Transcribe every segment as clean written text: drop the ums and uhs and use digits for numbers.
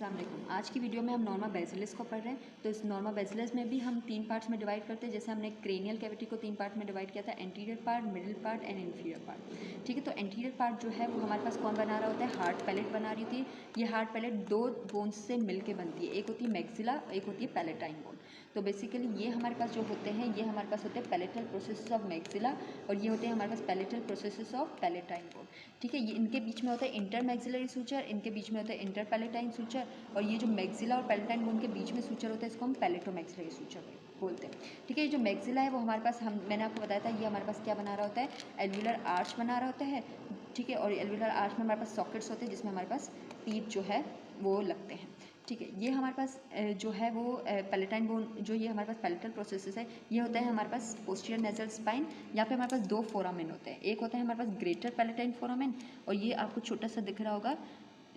अस्सलाम वालेकुम। आज की वीडियो में हम नॉर्मा बेसिलिस को पढ़ रहे हैं। तो इस नॉर्मा बेसिलिस में भी हम 3 पार्ट्स में डिवाइड करते हैं। जैसे हमने क्रेनियल कैविटी को 3 पार्ट में डिवाइड किया था, anterior part, middle part and inferior part. ठीक है, तो एंटीरियर पार्ट जो है वो हमारे पास कौन बना रहा होता है, हार्ड पैलेट बना रही थी। ये हार्ड पैलेट 2 बोन्स से मिलकर बनती है, एक होती है मैक्सिला, एक होती है पैलेटाइन बोन। तो बेसिकली ये हमारे पास जो होते हैं, ये हमारे पास होते हैं पैलेटल प्रोसेसेस ऑफ मैक्सिला और ये होते हैं हमारे पास palatal processes of palatine bone. ठीक है, ये इनके बीच में होता है इंटर मैक्सिलरी सूचर, इनके बीच में होता है इंटर पैलेटाइन सूचर, और ये जो मैक्सिला और पैलेटाइन बोन के बीच में सूचर होता है इसको हम पैलेटो मैक्सिलरी सूचर बोलते हैं। ठीक है, ये जो मैक्सिला है वो हमारे पास मैंने आपको बताया था, ये हमारे पास क्या बना रहा होता है, एल्वुलर आर्च बना रहा होता है। ठीक है, और एल्वुलर आर्च में हमारे पास सॉकेट्स होते हैं जिसमें हमारे पास टीथ जो है वो लगते हैं। ठीक है, ये हमारे पास जो है वो पैलेटाइन बोन, जो ये हमारे पास पैलेटल प्रोसेसेस है, ये होता है हमारे पास पोस्टीरियर नेजल स्पाइन। यहाँ पे हमारे पास 2 फोरामेन होते हैं, एक होता है हमारे पास ग्रेटर पैलेटाइन फोरामेन और ये आपको छोटा सा दिख रहा होगा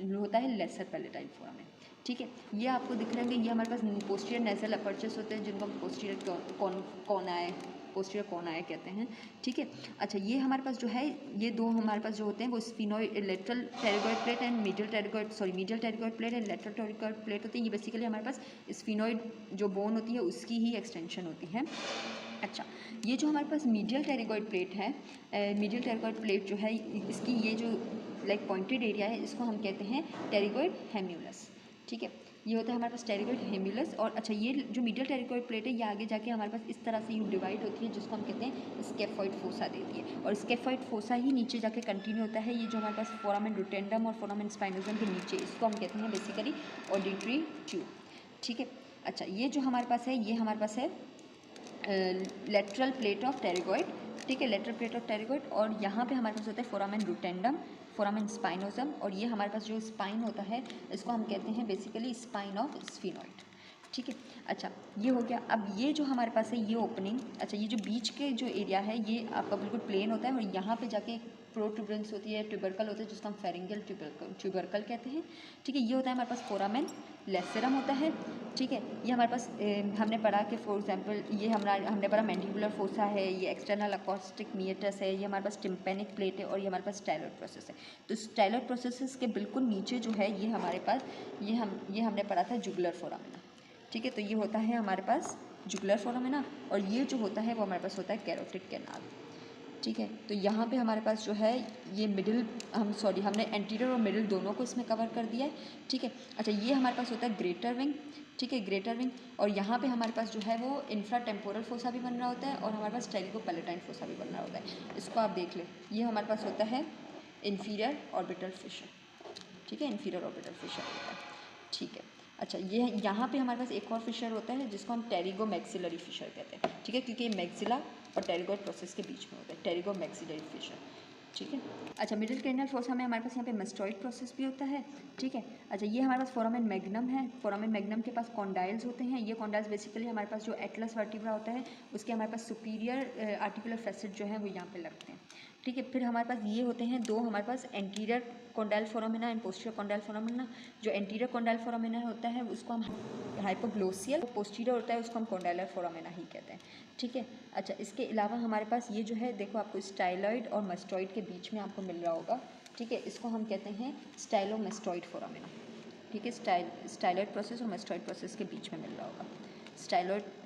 होता है लेसर पैलेटाइन फोरामेन। ठीक है, ये आपको दिख रहे होंगे, ये हमारे पास पोस्टीरियर नेजल अपर्चर्स होते हैं जिनको हम पोस्टीरियर कॉनाए कहते हैं। ठीक है, अच्छा ये हमारे पास जो है, ये 2 हमारे पास जो होते हैं वो sphenoid, lateral pterygoid plate and medial pterygoid plate and lateral pterygoid plate होती है। ये बेसिकली हमारे पास स्फिनोइड जो बोन होती है उसकी ही एक्सटेंशन होती है। अच्छा, ये जो हमारे पास मीडियल टेरिगोइड प्लेट है, मीडियल टेरिगोइड प्लेट जो है इसकी ये जो लाइक पॉइंटेड एरिया है इसको हम कहते हैं टेरिगोइड हेम्यूलस। ठीक है, ये होता है हमारे पास टेरिगोइड हेम्यूलस। और अच्छा, ये जो मीडियल टेरिगोइड प्लेट है ये आगे जाके हमारे पास इस तरह से यूँ डिवाइड होती है जिसको हम कहते हैं स्केफॉइड फोसा देती है, और स्केफॉइड फोसा ही नीचे जाके कंटिन्यू होता है। ये जो हमारे पास फोरामेन रोटेंडम और फोरामेन स्पाइनोजम के नीचे, इसको हम कहते हैं बेसिकली ऑडिटरी ट्यूब। ठीक है, अच्छा ये जो हमारे पास है, ये हमारे पास है लेटरल प्लेट ऑफ टेरिगोइड। ठीक है, लेटरल प्लेट ऑफ टेरिगोइड, और यहाँ पे हमारे पास होता है फोरामेन रोटेंडम, फोरामेन स्पाइनोजम, और ये हमारे पास जो स्पाइन होता है इसको हम कहते हैं बेसिकली स्पाइन ऑफ स्फिनोइड। ठीक है, अच्छा ये हो गया। अब ये जो हमारे पास है ये ओपनिंग, अच्छा ये जो बीच के जो एरिया है ये आपका बिल्कुल प्लेन होता है और यहाँ पे जाके प्रोट्यूबरेंस होती है, ट्यूबरकल होता है जिसको हम फेरिंगल ट्यूबरकल कहते हैं। ठीक है, ये होता है हमारे पास फोरामेन लेसरम होता है। ठीक है, ये हमारे पास हमने पढ़ा कि फॉर एग्जांपल ये हमने पढ़ा मैंडिबुलर फोसा है, ये एक्सटर्नल अकॉस्टिक मिएटस है, ये हमारे पास टिम्पेनिक प्लेट है और ये हमारे पास स्टाइलर प्रोसेस है। तो स्टाइलर प्रोसेस के बिल्कुल नीचे जो है ये हमारे पास ये हमने पढ़ा था जुगुलर फोरामेना। ठीक है, तो ये होता है हमारे पास जुगुलर फोरामेना, और ये जो होता है वो हमारे पास होता है कैरोटिड कैनाल। ठीक है, तो यहाँ पे हमारे पास जो है ये हमने एंटीरियर और मिडिल दोनों को इसमें कवर कर दिया है। ठीक है, अच्छा ये हमारे पास होता है ग्रेटर विंग। ठीक है, ग्रेटर विंग, और यहाँ पे हमारे पास जो है वो इंफ्रा टेम्पोरल फोसा भी बन रहा होता है और हमारे पास टेरिगो पैलेटाइन फोसा भी बन रहा होता है। इसको आप देख लें, ये हमारे पास होता है इन्फीरियर ऑर्बिटल फिशर। ठीक है, इन्फीरियर ऑर्बिटल फिशर होता है। ठीक है, अच्छा ये यहाँ पे हमारे पास एक और फिशर होता है जिसको हम टेरिगो मैक्सिलरी फिशर कहते हैं। ठीक है, क्योंकि ये मैक्सिला और टेरिगोइड प्रोसेस के बीच में होता है, टेरिगो मैक्सिलरी फिशर। ठीक है, अच्छा मिडिल क्रेनियल फोसा में हमारे पास यहाँ पे मेस्टोइड प्रोसेस भी होता है। ठीक है, अच्छा ये हमारे पास फोरामेन मैग्नम है, फोरामेन मैग्नम के पास कॉन्डाइल्स होते हैं। ये कॉन्डाइल्स बेसिकली हमारे पास जो एटलस वर्टिब्रा होता है उसके हमारे पास सुपीरियर आर्टिकुलर फैसेट जो है वो यहाँ पे लगते हैं। ठीक है, फिर हमारे पास ये होते हैं 2 हमारे पास anterior condylar foramina and posterior condylar foramina. जो एंटीरियर कॉन्डाइल फोरामेना होता है उसको हम हाइपोग्लोसियल, पोस्टीरियर होता है उसको हम कॉन्डाइलर फोरामेना ही कहते हैं। ठीक है, अच्छा इसके अलावा हमारे पास ये जो है देखो आपको स्टाइलॉइड और मस्टॉइड के बीच में आपको मिल रहा होगा। ठीक है, इसको हम कहते हैं स्टाइलोमेस्टॉइड फोरामेना। ठीक है, स्टाइलॉइड प्रोसेस और मस्टॉइड प्रोसेस के बीच में मिल रहा होगा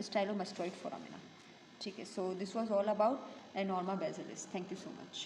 स्टाइलोमेस्टॉइड फोरामेना। ठीक है, so this was all about norma basalis. Thank you so much.